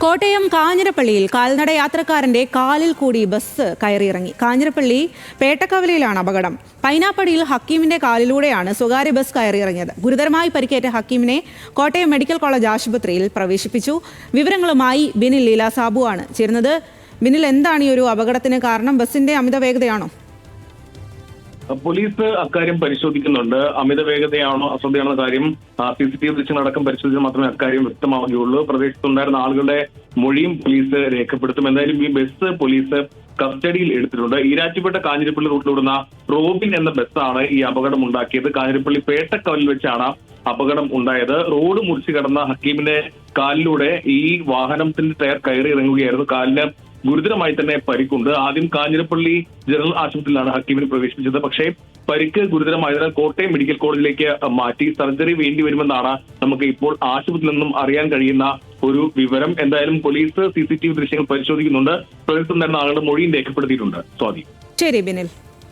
കോട്ടയം കാഞ്ഞിരപ്പള്ളിയിൽ കാൽനട യാത്രക്കാരന്റെ കാലിൽ കൂടി ബസ് കയറിയിറങ്ങി. കാഞ്ഞിരപ്പള്ളി പേട്ടക്കവലയിലാണ് അപകടം. പൈനാപ്പടിയിൽ ഹക്കീമിന്റെ കാലിലൂടെയാണ് സ്വകാര്യ ബസ് കയറിയിറങ്ങിയത്. ഗുരുതരമായി പരിക്കേറ്റ ഹക്കീമിനെ കോട്ടയം മെഡിക്കൽ കോളേജ് ആശുപത്രിയിൽ പ്രവേശിപ്പിച്ചു. വിവരങ്ങളുമായി ബിനിൽ ലീല സാബു ആണ് ചേരുന്നത്. ബിനിൽ, എന്താണ് ഈ ഒരു അപകടത്തിന് കാരണം? ബസിന്റെ അമിത വേഗതയാണോ? പോലീസ് അക്കാര്യം പരിശോധിക്കുന്നുണ്ട്. അമിത വേഗതയാണോ അശ്രദ്ധയാണോ കാര്യം CCTV ദൃശ്യങ്ങളടക്കം പരിശോധിച്ചാൽ മാത്രമേ അക്കാര്യം വ്യക്തമാവുകയുള്ളൂ. പ്രദേശത്തുണ്ടായിരുന്ന ആളുകളുടെ മൊഴിയും പോലീസ് രേഖപ്പെടുത്തും. എന്തായാലും ഈ ബസ് പോലീസ് കസ്റ്റഡിയിൽ എടുത്തിട്ടുണ്ട്. ഈരാറ്റുപേട്ട കാഞ്ഞിരപ്പള്ളി റൂട്ടിലോടുന്ന റോബിൻ എന്ന ബസ്സാണ് ഈ അപകടം ഉണ്ടാക്കിയത്. കാഞ്ഞിരപ്പള്ളി പേട്ടക്കവലിൽ വെച്ചാണ് അപകടം ഉണ്ടായത്. റോഡ് മുറിച്ചു കടന്ന ഹക്കീമിന്റെ കാലിലൂടെ ഈ വാഹനത്തിന്റെ ടയർ കയറി ഇറങ്ങുകയായിരുന്നു. കാലിന് ഗുരുതരമായി തന്നെ പരിക്കുണ്ട്. ആദ്യം കാഞ്ഞിരപ്പള്ളി ജനറൽ ആശുപത്രിയിലാണ് ഹക്കീമിനെ പ്രവേശിപ്പിച്ചത്. പക്ഷേ പരിക്ക് ഗുരുതരമായതിനാൽ കോട്ടയം മെഡിക്കൽ കോളേജിലേക്ക് മാറ്റി സർജറി വേണ്ടി വരുമെന്നാണ് നമുക്ക് ഇപ്പോൾ ആശുപത്രിയിൽ നിന്നും അറിയാൻ കഴിയുന്ന ഒരു വിവരം. എന്തായാലും പോലീസ് CCTV ദൃശ്യങ്ങൾ പരിശോധിക്കുന്നുണ്ട്. പ്രദേശത്തുണ്ടായിരുന്ന ആളുടെ മൊഴിയും രേഖപ്പെടുത്തിയിട്ടുണ്ട്. സ്വാതി. ശരി ബിനിൽ.